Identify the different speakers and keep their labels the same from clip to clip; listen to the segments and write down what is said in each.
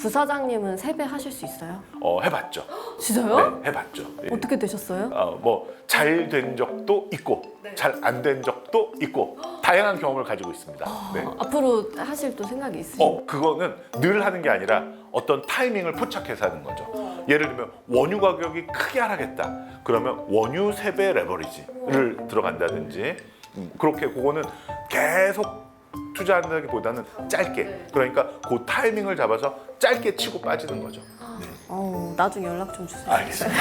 Speaker 1: 부사장님은 세배하실 수 있어요?
Speaker 2: 해봤죠.
Speaker 1: 진짜요?
Speaker 2: 네, 해봤죠. 예.
Speaker 1: 어떻게 되셨어요?
Speaker 2: 뭐 잘 된 적도 있고 잘 안 된 적도 있고 다양한 경험을 가지고 있습니다. 네.
Speaker 1: 앞으로 하실 또 생각이 있으신가요?
Speaker 2: 그거는 늘 하는 게 아니라 어떤 타이밍을 포착해서 하는 거죠. 예를 들면 원유 가격이 크게 하락했다. 그러면 원유 3배 레버리지를 들어간다든지 그렇게 그거는 계속 투자한다기보다는 짧게 그러니까 그 타이밍을 잡아서 짧게 치고 빠지는 거죠.
Speaker 1: 나중에 연락 좀 주세요.
Speaker 2: 알겠습니다.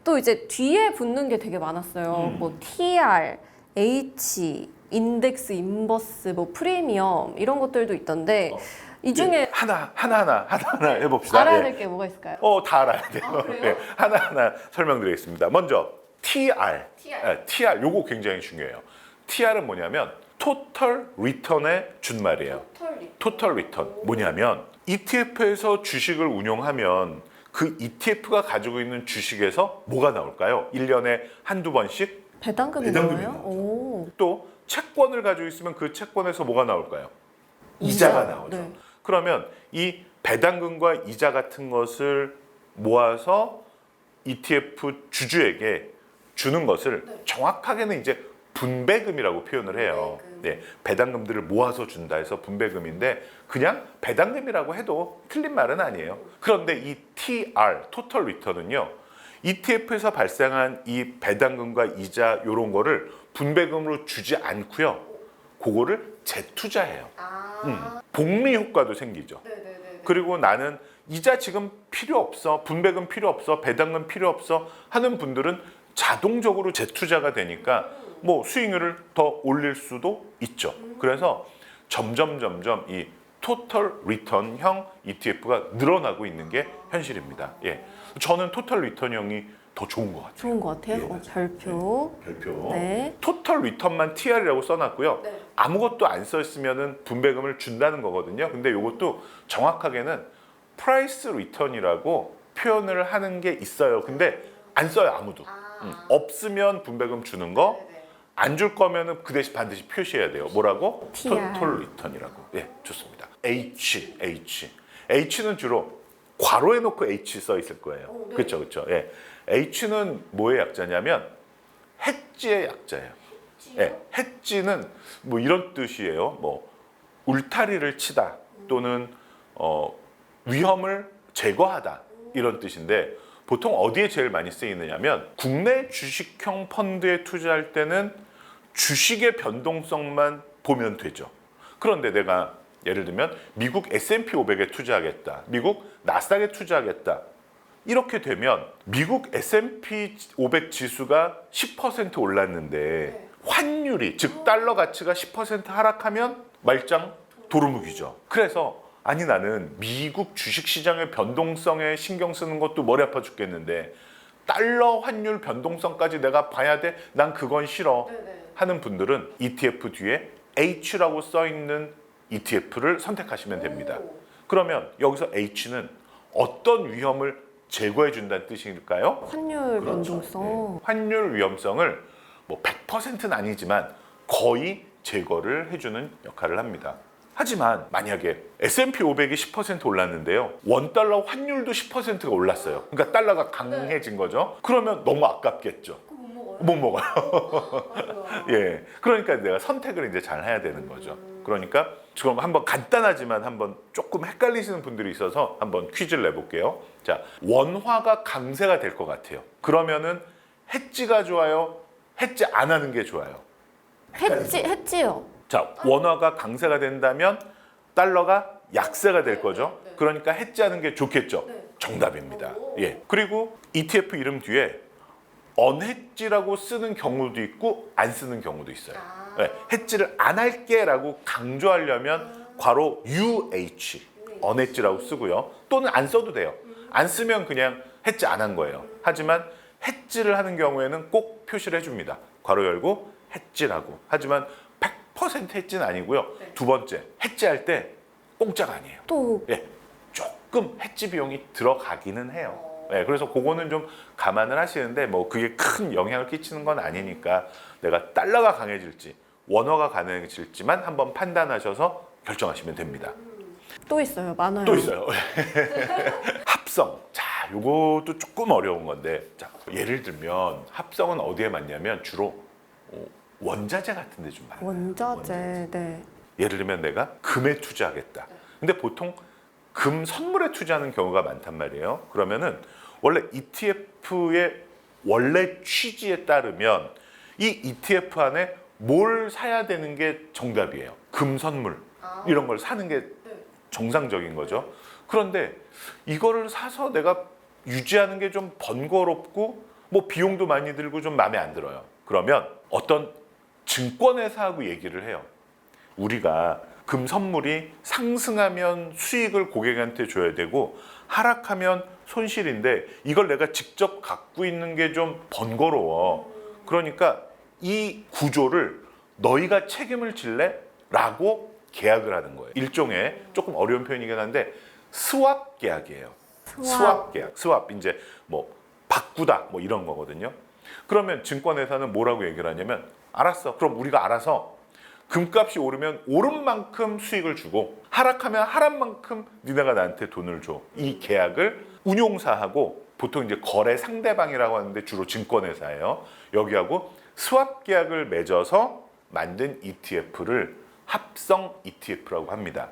Speaker 1: 또 이제 뒤에 붙는 게 되게 많았어요. 뭐 TR, H, 인덱스, 인버스, 뭐 프리미엄 이런 것들도 있던데 이 중에
Speaker 2: 하나하나 해봅시다.
Speaker 1: 알아야
Speaker 2: 예.
Speaker 1: 될 게 뭐가 있을까요?
Speaker 2: 다 알아야 돼요.
Speaker 1: 그래요?
Speaker 2: 네, 하나하나 설명드리겠습니다. 먼저 TR 요거 굉장히 중요해요. TR은 뭐냐면 토털 리턴의 준말이에요. 토털 리턴 뭐냐면 ETF에서 주식을 운용하면 그 ETF가 가지고 있는 주식에서 뭐가 나올까요? 1년에 한두 번씩
Speaker 1: 배당금이
Speaker 2: 배당금이
Speaker 1: 나와요?
Speaker 2: 나오죠.
Speaker 1: 오.
Speaker 2: 또 채권을 가지고 있으면 그 채권에서 뭐가 나올까요? 이자가 나오죠.
Speaker 1: 네.
Speaker 2: 그러면 이 배당금과 이자 같은 것을 모아서 ETF 주주에게 주는 것을 정확하게는 이제 분배금이라고 표현을 해요. 네, 배당금들을 모아서 준다 해서 분배금인데 그냥 배당금이라고 해도 틀린 말은 아니에요. 그런데 이 TR, 토털 리턴은요. ETF에서 발생한 이 배당금과 이자 이런 거를 분배금으로 주지 않고요. 그거를 재투자해요. 복리 효과도 생기죠. 그리고 나는 이자 지금 필요 없어, 분배금 필요 없어, 배당금 필요 없어 하는 분들은 자동적으로 재투자가 되니까 뭐 수익률을 더 올릴 수도 있죠. 그래서 점점 이 토털 리턴형 ETF가 늘어나고 있는 게 현실입니다. 예, 저는 토털 리턴형이 더 좋은 것 같아요.
Speaker 1: 좋은 것 같아요.
Speaker 2: 예,
Speaker 1: 별표.
Speaker 2: 별표.
Speaker 1: 네.
Speaker 2: 토털 리턴만 TR이라고 써놨고요. 아무것도 안 써있으면 분배금을 준다는 거거든요. 근데 이것도 정확하게는 프라이스 리턴이라고 표현을 하는 게 있어요. 근데 안 써요, 아무도. 없으면 분배금 주는 거, 안 줄 거면은 그 대신 반드시 표시해야 돼요. 뭐라고?
Speaker 1: TR.
Speaker 2: 토털 리턴이라고. 예, 좋습니다. H는 주로 괄호에 놓고 H 써 있을 거예요. 그렇죠. 예. H는 뭐의 약자냐면 해지의 약자예요. 예, 해지는 뭐 이런 뜻이에요. 뭐 울타리를 치다 또는 위험을 제거하다 이런 뜻인데 보통 어디에 제일 많이 쓰이느냐면 국내 주식형 펀드에 투자할 때는 주식의 변동성만 보면 되죠. 그런데 내가 예를 들면 미국 S&P 500에 투자하겠다. 미국 나스닥에 투자하겠다. 이렇게 되면 미국 S&P 500 지수가 10% 올랐는데 환율이 즉 달러 가치가 10% 하락하면 말짱 도루묵이죠. 그래서 아니 나는 미국 주식시장의 변동성에 신경 쓰는 것도 머리 아파 죽겠는데 달러 환율 변동성까지 내가 봐야 돼? 난 그건 싫어 하는 분들은 ETF 뒤에 H라고 써있는 ETF를 선택하시면 됩니다. 그러면 여기서 H는 어떤 위험을 제거해 준다는 뜻일까요?
Speaker 1: 환율
Speaker 2: 그렇죠.
Speaker 1: 변동성.
Speaker 2: 네. 환율 위험성을 뭐 100%는 아니지만 거의 제거를 해주는 역할을 합니다. 하지만 만약에 S&P 500이 10% 올랐는데요. 원달러 환율도 10%가 올랐어요. 그러니까 달러가 강해진 거죠. 그러면 너무 아깝겠죠. 못 먹어요. 예, 그러니까 내가 선택을 이제 잘 해야 되는 거죠. 그러니까 지금 한번 간단하지만 한번 조금 헷갈리시는 분들이 있어서 한번 퀴즈를 내볼게요. 자, 원화가 강세가 될 것 같아요. 그러면은 해지가 좋아요? 해지 안 하는 게 좋아요?
Speaker 1: 했지요.
Speaker 2: 자, 원화가 강세가 된다면 달러가 약세가 될 거죠. 그러니까 해지하는 게 좋겠죠. 정답입니다. 예. 그리고 ETF 이름 뒤에 언해지라고 쓰는 경우도 있고 안 쓰는 경우도 있어요. 네, 해지를 안 할게라고 강조하려면 괄호 UH 언해지라고 쓰고요. 또는 안 써도 돼요. 안 쓰면 그냥 해지 안 한 거예요. 하지만 해지를 하는 경우에는 꼭 표시를 해줍니다. 괄호 열고 해지라고. 하지만 100% 해지는 아니고요. 두 번째, 해지할 때 공짜가 아니에요.
Speaker 1: 또
Speaker 2: 예, 조금 해지 비용이 들어가기는 해요. 네, 그래서 그거는 좀 감안을 하시는데 뭐 그게 큰 영향을 끼치는 건 아니니까 내가 달러가 강해질지 원화가 강해질지만 한번 판단하셔서 결정하시면 됩니다.
Speaker 1: 또 있어요. 많아요.
Speaker 2: 또 있어요. 합성. 자, 요것도 조금 어려운 건데, 자, 예를 들면 합성은 어디에 맞냐면 주로 원자재 같은 데 좀 많아요.
Speaker 1: 원자재. 네.
Speaker 2: 예를 들면 내가 금에 투자하겠다. 근데 보통 금 선물에 투자하는 경우가 많단 말이에요. 그러면은 원래 ETF의 원래 취지에 따르면 이 ETF 안에 뭘 사야 되는 게 정답이에요. 금 선물 이런 걸 사는 게 정상적인 거죠. 그런데 이거를 사서 내가 유지하는 게 좀 번거롭고 뭐 비용도 많이 들고 좀 마음에 안 들어요. 그러면 어떤 증권회사하고 얘기를 해요. 우리가 금 선물이 상승하면 수익을 고객한테 줘야 되고 하락하면 손실인데 이걸 내가 직접 갖고 있는 게 좀 번거로워. 그러니까 이 구조를 너희가 책임을 질래? 라고 계약을 하는 거예요. 일종의 조금 어려운 표현이긴 한데 스왑 계약이에요. 스왑 계약. 스왑 이제 뭐 바꾸다 뭐 이런 거거든요. 그러면 증권회사는 뭐라고 얘기를 하냐면 알았어. 그럼 우리가 알아서 금값이 오르면 오른 만큼 수익을 주고 하락하면 하락 만큼 니네가 나한테 돈을 줘. 이 계약을 운용사하고 보통 이제 거래 상대방이라고 하는데 주로 증권회사예요. 여기하고 스왑 계약을 맺어서 만든 ETF를 합성 ETF라고 합니다.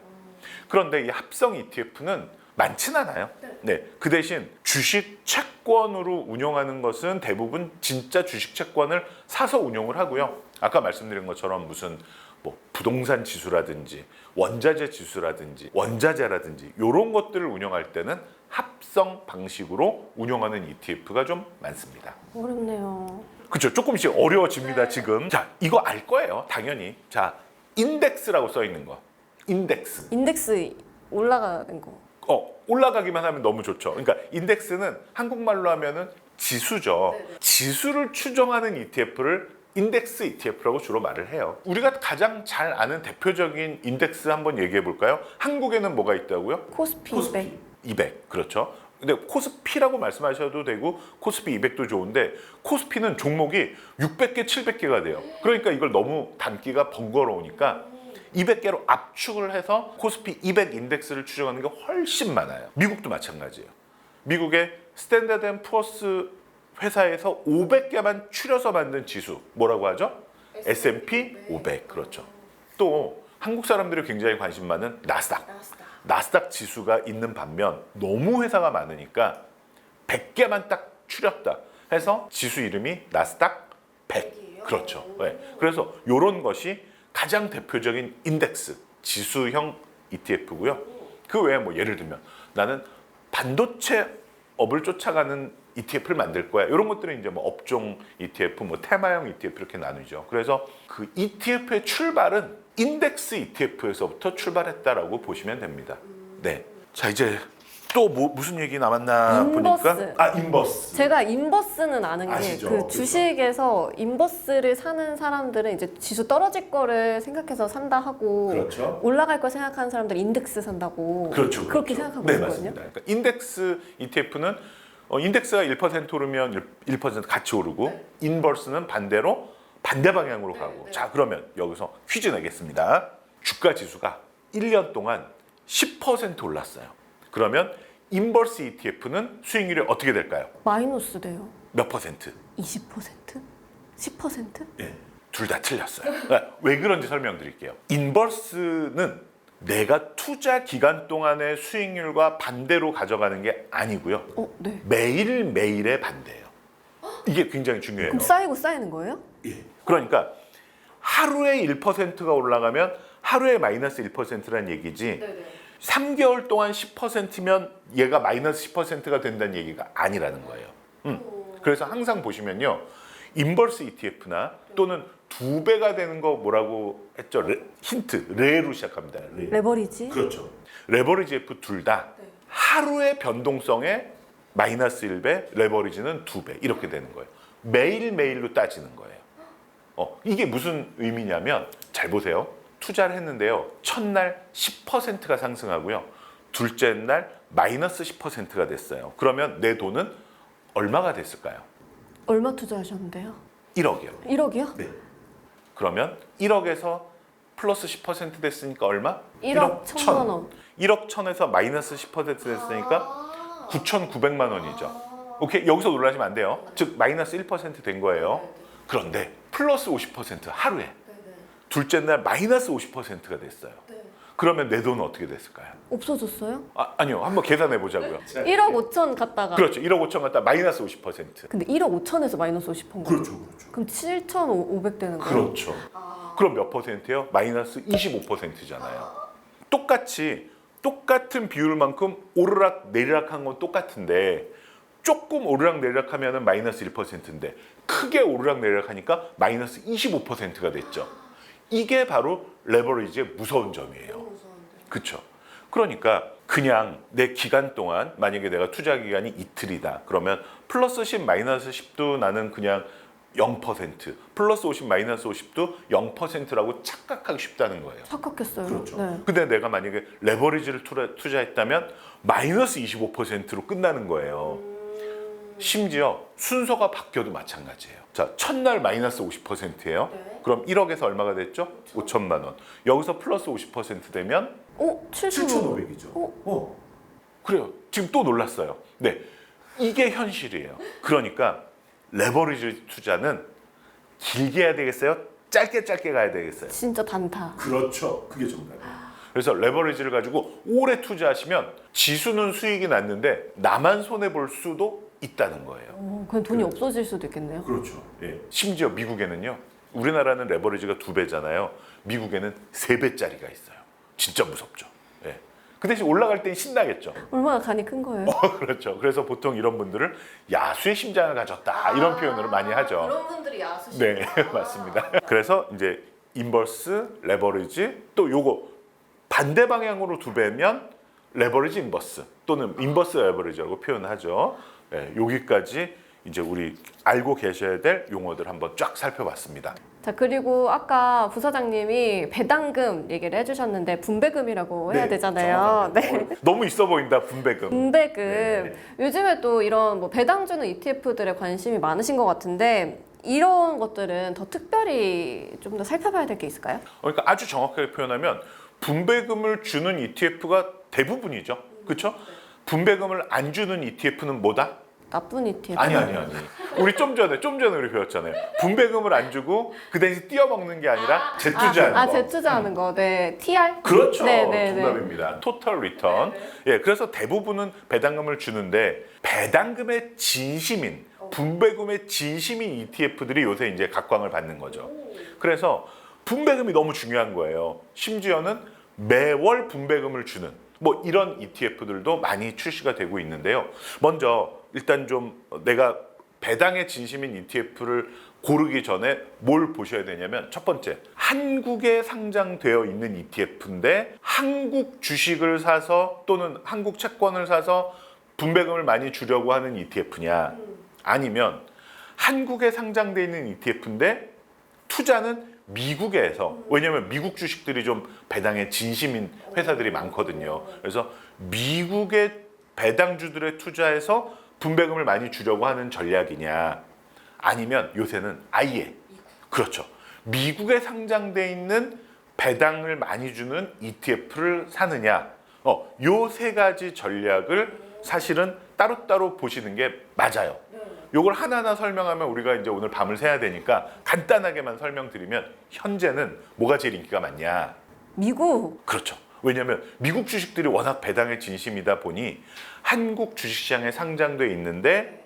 Speaker 2: 그런데 이 합성 ETF는 많진 않아요. 네, 그 대신 주식 채권으로 운용하는 것은 대부분 진짜 주식 채권을 사서 운용을 하고요. 아까 말씀드린 것처럼 무슨 뭐 부동산 지수라든지 원자재 지수라든지 원자재라든지 이런 것들을 운영할 때는 합성 방식으로 운영하는 ETF가 좀 많습니다.
Speaker 1: 어렵네요.
Speaker 2: 그렇죠. 조금씩 어려워집니다. 지금. 자, 이거 알 거예요. 당연히. 자, 인덱스라고 써 있는 거. 인덱스.
Speaker 1: 인덱스 올라가는 거.
Speaker 2: 올라가기만 하면 너무 좋죠. 그러니까 인덱스는 한국말로 하면은 지수죠. 지수를 추정하는 ETF를 인덱스 ETF라고 주로 말을 해요. 우리가 가장 잘 아는 대표적인 인덱스 한번 얘기해 볼까요? 한국에는 뭐가 있다고요?
Speaker 1: 코스피 200.
Speaker 2: 200. 그렇죠. 근데 코스피라고 말씀하셔도 되고 코스피 200도 좋은데 코스피는 종목이 600개, 700개가 돼요. 그러니까 이걸 너무 담기가 번거로우니까 200개로 압축을 해서 코스피 200 인덱스를 추정하는 게 훨씬 많아요. 미국도 마찬가지예요. 미국의 스탠다드 앤 푸어스 회사에서 500개만 추려서 만든 지수 뭐라고 하죠? S&P 500. 그렇죠. 또 한국 사람들이 굉장히 관심 많은 나스닥 지수가 있는 반면 너무 회사가 많으니까 100개만 딱 추렸다 해서 지수 이름이 나스닥 100. 그렇죠. 네. 그래서 이런 것이 가장 대표적인 인덱스 지수형 ETF고요. 그 외에 뭐 예를 들면 나는 반도체 업을 쫓아가는 ETF를 만들 거야. 이런 것들은 이제 뭐 업종 ETF, 뭐 테마형 ETF 이렇게 나누죠. 그래서 그 ETF의 출발은 인덱스 ETF에서부터 출발했다라고 보시면 됩니다. 네. 자, 이제 또 무슨 얘기 남았나
Speaker 1: 인버스.
Speaker 2: 보니까 인버스.
Speaker 1: 제가 인버스는 아는 게
Speaker 2: 아시죠?
Speaker 1: 그
Speaker 2: 그렇죠.
Speaker 1: 주식에서 인버스를 사는 사람들은 이제 지수 떨어질 거를 생각해서 산다 하고
Speaker 2: 그렇죠.
Speaker 1: 올라갈 거 생각하는 사람들은 인덱스 산다고
Speaker 2: 그렇죠.
Speaker 1: 그렇게 생각하고
Speaker 2: 네,
Speaker 1: 있거든요.
Speaker 2: 맞습니다. 그러니까 인덱스 ETF는 인덱스가 1% 오르면 1% 같이 오르고 인버스는 반대로 반대 방향으로 가고. 자, 그러면 여기서 퀴즈 내겠습니다. 주가 지수가 1년 동안 10% 올랐어요. 그러면 인버스 ETF는 수익률이 어떻게 될까요?
Speaker 1: 마이너스 돼요.
Speaker 2: 몇 퍼센트?
Speaker 1: 20%? 10%?
Speaker 2: 예, 둘 다 틀렸어요. 왜 그런지 설명드릴게요. 인버스는 내가 투자 기간 동안의 수익률과 반대로 가져가는 게 아니고요.
Speaker 1: 네.
Speaker 2: 매일매일의 반대예요. 이게 굉장히 중요해요.
Speaker 1: 그럼 쌓이고 쌓이는 거예요?
Speaker 2: 예. 그러니까 하루에 1%가 올라가면 하루에 마이너스 1%라는 얘기지. 3개월 동안 10%면 얘가 마이너스 10%가 된다는 얘기가 아니라는 거예요. 그래서 항상 보시면요. 인버스 ETF나 또는 2배가 되는 거 뭐라고 했죠? 힌트, 레로 시작합니다.
Speaker 1: 레버리지?
Speaker 2: 그렇죠. 레버리지 F 둘 다 하루의 변동성에 마이너스 1배, 레버리지는 2배 이렇게 되는 거예요. 매일매일로 따지는 거예요. 이게 무슨 의미냐면 잘 보세요. 투자를 했는데요. 첫날 10%가 상승하고요. 둘째 날 마이너스 10%가 됐어요. 그러면 내 돈은 얼마가 됐을까요?
Speaker 1: 얼마 투자하셨는데요?
Speaker 2: 1억이요.
Speaker 1: 1억이요?
Speaker 2: 네. 그러면 1억에서 플러스 10% 됐으니까 얼마?
Speaker 1: 1억 1천만 원.
Speaker 2: 1억 1천에서 마이너스 10% 됐으니까 9,900만 원이죠. 오케이, 여기서 놀라시면 안 돼요. 즉 마이너스 1%된 거예요. 그런데 플러스 50% 하루에 둘째 날 마이너스 50%가 됐어요. 그러면 내 돈은 어떻게 됐을까요?
Speaker 1: 없어졌어요?
Speaker 2: 아니요, 한번 계산해 보자고요.
Speaker 1: 1억 5천 갔다가.
Speaker 2: 그렇죠. 1억 5천 갖다 마이너스 50%.
Speaker 1: 근데 1억 5천에서 마이너스 50%인 거죠?
Speaker 2: 그렇죠.
Speaker 1: 그럼 7,500 되는 거예요?
Speaker 2: 그렇죠. 그럼 몇 퍼센트예요? 마이너스 25%잖아요. 똑같은 비율만큼 오르락 내리락한 건 똑같은데 조금 오르락 내리락하면 마이너스 1%인데 크게 오르락 내리락하니까 마이너스 25%가 됐죠. 이게 바로 레버리지의 무서운 점이에요. 그렇죠. 그러니까 그냥 내 기간 동안 만약에 내가 투자 기간이 이틀이다. 그러면 플러스 10 마이너스 10도 나는 그냥 0%, 플러스 50 마이너스 50도 0%라고 착각하기 쉽다는 거예요.
Speaker 1: 착각했어요.
Speaker 2: 그렇죠.
Speaker 1: 네.
Speaker 2: 근데 내가 만약에 레버리지를 투자했다면 마이너스 25%로 끝나는 거예요. 심지어 순서가 바뀌어도 마찬가지예요. 자, 첫날 마이너스 50%예요. 그럼 1억에서 얼마가 됐죠? 5천만 원. 여기서 플러스 50% 되면
Speaker 1: 7,500이죠.
Speaker 2: 그래요. 지금 또 놀랐어요. 네, 이게 현실이에요. 그러니까 레버리지 투자는 길게 해야 되겠어요? 짧게 가야 되겠어요?
Speaker 1: 진짜 단타.
Speaker 2: 그렇죠. 그게 정답이에요. 그래서 레버리지를 가지고 오래 투자하시면 지수는 수익이 났는데 나만 손해 볼 수도 있다는 거예요.
Speaker 1: 그냥 돈이 없어질 수도 있겠네요.
Speaker 2: 그렇죠. 예. 심지어 미국에는요. 우리나라는 레버리지가 2배잖아요. 미국에는 3배짜리가 있어요. 진짜 무섭죠. 예. 그 대신 올라갈 땐 신나겠죠.
Speaker 1: 얼마나 간이 큰 거예요?
Speaker 2: 그렇죠. 그래서 보통 이런 분들을 야수의 심장을 가졌다 이런 표현을 많이 하죠.
Speaker 1: 그런 분들이 야수.
Speaker 2: 네, 맞습니다. 그래서 이제 인버스, 레버리지 또 요거 반대 방향으로 2배면 레버리지 인버스 또는 인버스 레버리지라고 표현하죠. 네, 여기까지 이제 우리 알고 계셔야 될 용어들 한번 쫙 살펴봤습니다.
Speaker 1: 자, 그리고 아까 부사장님이 배당금 얘기를 해주셨는데 분배금이라고 해야 되잖아요. 네.
Speaker 2: 너무 있어 보인다 분배금.
Speaker 1: 분배금.
Speaker 2: 네.
Speaker 1: 요즘에 또 이런 뭐 배당 주는 ETF들에 관심이 많으신 것 같은데 이런 것들은 더 특별히 좀 더 살펴봐야 될 게 있을까요?
Speaker 2: 그러니까 아주 정확하게 표현하면 분배금을 주는 ETF가 대부분이죠. 그렇죠? 분배금을 안 주는 ETF는 뭐다?
Speaker 1: 나쁜 ETF.
Speaker 2: 아니. 우리 좀 전에 우리 배웠잖아요. 분배금을 안 주고 그 대신 띄어먹는 게 아니라 재투자하는 거.
Speaker 1: 재투자하는 거. 네. TR?
Speaker 2: 그렇죠.
Speaker 1: 네.
Speaker 2: 정답입니다. 토탈 리턴. 예, 그래서 대부분은 배당금을 주는데 배당금의 진심인 분배금의 진심인 ETF들이 요새 이제 각광을 받는 거죠. 그래서 분배금이 너무 중요한 거예요. 심지어는 매월 분배금을 주는 뭐 이런 ETF들도 많이 출시가 되고 있는데요. 먼저 일단 좀 내가 배당의 진심인 ETF를 고르기 전에 뭘 보셔야 되냐면 첫 번째, 한국에 상장되어 있는 ETF인데 한국 주식을 사서 또는 한국 채권을 사서 분배금을 많이 주려고 하는 ETF냐 아니면 한국에 상장되어 있는 ETF인데 투자는 미국에서, 왜냐하면 미국 주식들이 좀 배당에 진심인 회사들이 많거든요. 그래서 미국의 배당주들에 투자해서 분배금을 많이 주려고 하는 전략이냐 아니면 요새는 아예 그렇죠. 미국에 상장돼 있는 배당을 많이 주는 ETF를 사느냐 요 세 가지 전략을 사실은 따로따로 보시는 게 맞아요. 요걸 하나하나 설명하면 우리가 이제 오늘 밤을 새야 되니까 간단하게만 설명드리면 현재는 뭐가 제일 인기가 많냐?
Speaker 1: 미국.
Speaker 2: 그렇죠. 왜냐하면 미국 주식들이 워낙 배당의 진심이다 보니 한국 주식시장에 상장돼 있는데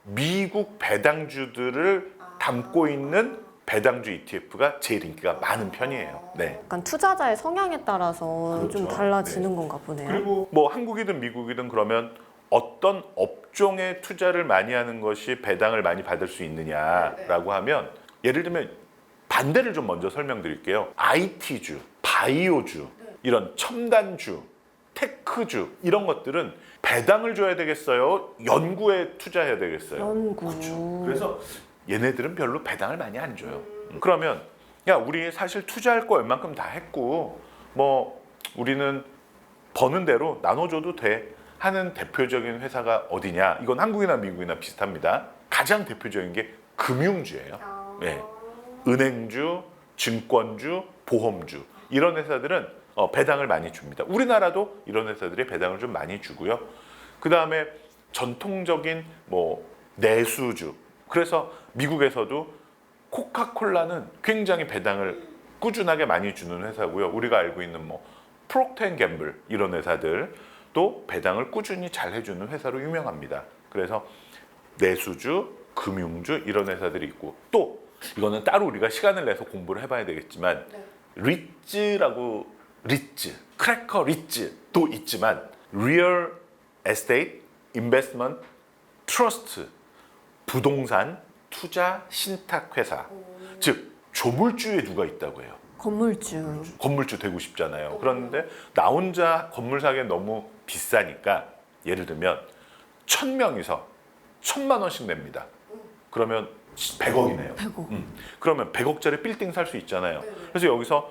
Speaker 2: 미국 배당주들을 담고 있는 배당주 ETF가 제일 인기가 많은 편이에요. 네.
Speaker 1: 약간 투자자의 성향에 따라서
Speaker 2: 그렇죠.
Speaker 1: 좀 달라지는 건가 보네요.
Speaker 2: 그리고 뭐 한국이든 미국이든 그러면 어떤 업종에 투자를 많이 하는 것이 배당을 많이 받을 수 있느냐라고 하면 예를 들면 반대를 좀 먼저 설명드릴게요. IT주, 바이오주, 이런 첨단주, 테크주 이런 것들은 배당을 줘야 되겠어요? 연구에 투자해야 되겠어요?
Speaker 1: 연구.
Speaker 2: 그렇죠. 그래서 얘네들은 별로 배당을 많이 안 줘요. 그러면 야 우리 사실 투자할 거 웬만큼 다 했고 뭐 우리는 버는 대로 나눠줘도 돼 하는 대표적인 회사가 어디냐? 이건 한국이나 미국이나 비슷합니다. 가장 대표적인 게 금융주예요. 네. 은행주, 증권주, 보험주 이런 회사들은 배당을 많이 줍니다. 우리나라도 이런 회사들이 배당을 좀 많이 주고요. 그 다음에 전통적인 뭐 내수주. 그래서 미국에서도 코카콜라는 굉장히 배당을 꾸준하게 많이 주는 회사고요. 우리가 알고 있는 뭐 프록트앤갬블 이런 회사들도 배당을 꾸준히 잘 해주는 회사로 유명합니다. 그래서 내수주, 금융주 이런 회사들이 있고 또 이거는 따로 우리가 시간을 내서 공부를 해봐야 되겠지만 리츠라고 크래커 리츠도 있지만 리얼 에스테이트 인베스트먼트 트러스트 부동산 투자 신탁 회사 즉 조물주에 누가 있다고 해요. 건물주 되고 싶잖아요. 그런데 나 혼자 건물 사기엔 너무 비싸니까 예를 들면 1,000명이서 1,000만 원씩 냅니다. 그러면 100억이네요.
Speaker 1: 100억.
Speaker 2: 그러면 100억짜리 빌딩 살 수 있잖아요. 그래서 여기서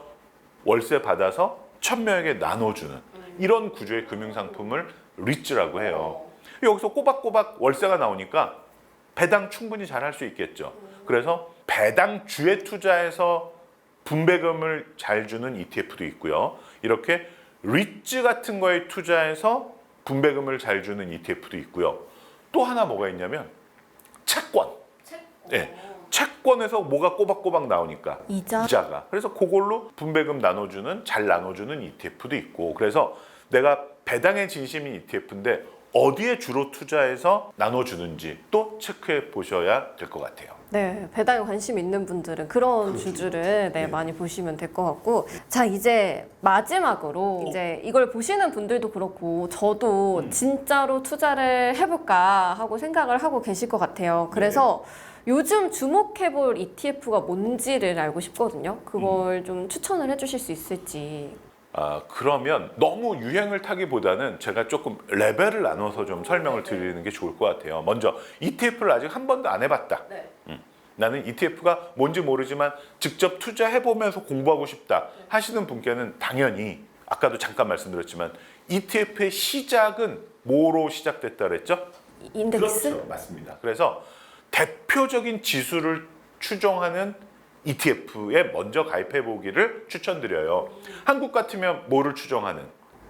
Speaker 2: 월세 받아서 1,000명에게 나눠주는 이런 구조의 금융상품을 리츠라고 해요. 여기서 꼬박꼬박 월세가 나오니까 배당 충분히 잘 할 수 있겠죠. 그래서 배당주에 투자해서 분배금을 잘 주는 ETF도 있고요. 이렇게 리츠 같은 거에 투자해서 분배금을 잘 주는 ETF도 있고요. 또 하나 뭐가 있냐면 채권. 네, 채권에서 뭐가 꼬박꼬박 나오니까 이자가. 그래서 그걸로 분배금 나눠주는 잘 나눠주는 ETF도 있고 그래서 내가 배당에 진심인 ETF인데 어디에 주로 투자해서 나눠주는지 또 체크해 보셔야 될 것 같아요.
Speaker 1: 네, 배당에 관심 있는 분들은 그런 주주를 많이 보시면 될 것 같고 자 이제 마지막으로 이제 이걸 보시는 분들도 그렇고 저도 진짜로 투자를 해볼까 하고 생각을 하고 계실 것 같아요. 그래서 요즘 주목해볼 ETF가 뭔지를 알고 싶거든요. 그걸 좀 추천을 해주실 수 있을지.
Speaker 2: 그러면 너무 유행을 타기보다는 제가 조금 레벨을 나눠서 좀 설명을 드리는 게 좋을 것 같아요. 먼저 ETF를 아직 한 번도 안 해봤다. 나는 ETF가 뭔지 모르지만 직접 투자해보면서 공부하고 싶다 하시는 분께는 당연히 아까도 잠깐 말씀드렸지만 ETF의 시작은 뭐로 시작됐다 그랬죠?
Speaker 1: 인덱스?
Speaker 2: 그렇죠. 맞습니다. 그래서 대표적인 지수를 추정하는 ETF에 먼저 가입해 보기를 추천드려요. 한국 같으면 뭐를 추정하는?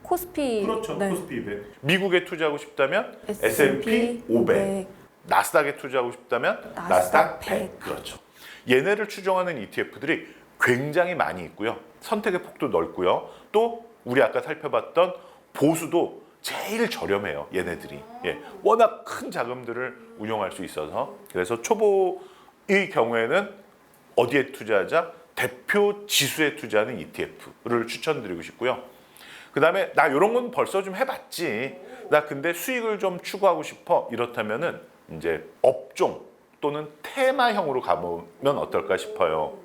Speaker 1: 코스피.
Speaker 2: 그렇죠.
Speaker 1: 네.
Speaker 2: 코스피 200. 미국에 투자하고 싶다면
Speaker 1: S&P 500.
Speaker 2: 나스닥에 투자하고 싶다면 나스닥 100. 그렇죠. 얘네를 추정하는 ETF들이 굉장히 많이 있고요. 선택의 폭도 넓고요. 또 우리 아까 살펴봤던 보수도 제일 저렴해요. 얘네들이. 워낙 큰 자금들을 운용할 수 있어서 그래서 초보의 경우에는 어디에 투자하자? 대표 지수에 투자하는 ETF를 추천드리고 싶고요. 그 다음에 나 이런 건 벌써 좀 해봤지. 나 근데 수익을 좀 추구하고 싶어. 이렇다면은 이제 업종 또는 테마형으로 가보면 어떨까 싶어요.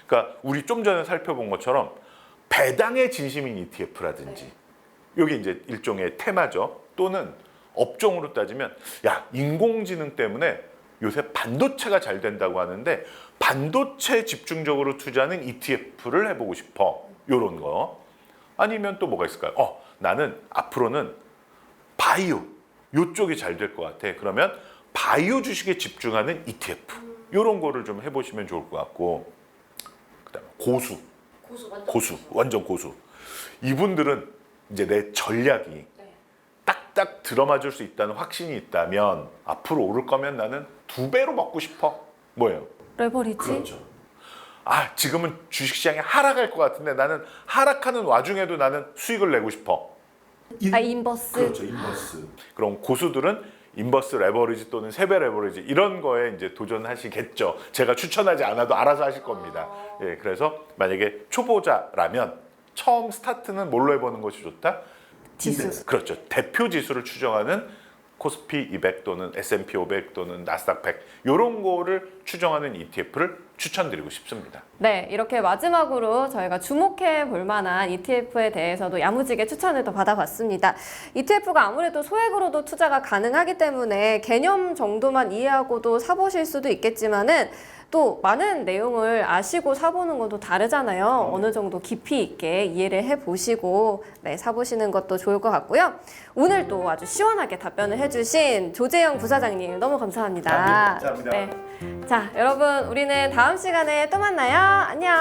Speaker 2: 그러니까 우리 좀 전에 살펴본 것처럼 배당의 진심인 ETF라든지 여기 이제 일종의 테마죠. 또는 업종으로 따지면 야 인공지능 때문에 요새 반도체가 잘 된다고 하는데 반도체 집중적으로 투자하는 ETF를 해보고 싶어. 요런 거. 아니면 또 뭐가 있을까요? 나는 앞으로는 바이오 요쪽이 잘 될 것 같아. 그러면 바이오 주식에 집중하는 ETF 요런 거를 좀 해보시면 좋을 것 같고 그다음 고수 완전 고수. 이분들은 이제 내 전략이 딱딱 들어맞을 수 있다는 확신이 있다면 앞으로 오를 거면 나는 2배로 먹고 싶어. 뭐예요?
Speaker 1: 레버리지?
Speaker 2: 그렇죠. 지금은 주식시장이 하락할 것 같은데 나는 하락하는 와중에도 나는 수익을 내고 싶어.
Speaker 1: 인버스?
Speaker 2: 그렇죠, 인버스. 그럼 고수들은 인버스 레버리지 또는 세배 레버리지 이런 거에 이제 도전하시겠죠. 제가 추천하지 않아도 알아서 하실 겁니다. 그래서 만약에 초보자라면 처음 스타트는 뭘로 해보는 것이 좋다?
Speaker 1: 지수.
Speaker 2: 그렇죠. 대표 지수를 추정하는 코스피 200 또는 S&P 500 또는 나스닥 100 이런 거를 추정하는 ETF를 추천드리고 싶습니다.
Speaker 1: 네, 이렇게 마지막으로 저희가 주목해 볼 만한 ETF에 대해서도 야무지게 추천을 또 받아봤습니다. ETF가 아무래도 소액으로도 투자가 가능하기 때문에 개념 정도만 이해하고도 사보실 수도 있겠지만은 또 많은 내용을 아시고 사보는 건 또 다르잖아요. 어느 정도 깊이 있게 이해를 해보시고 네, 사보시는 것도 좋을 것 같고요. 오늘 또 아주 시원하게 답변을 해주신 조재영 부사장님 너무 감사합니다.
Speaker 2: 감사합니다.
Speaker 1: 네. 자, 여러분 우리는 다음 시간에 또 만나요. 안녕.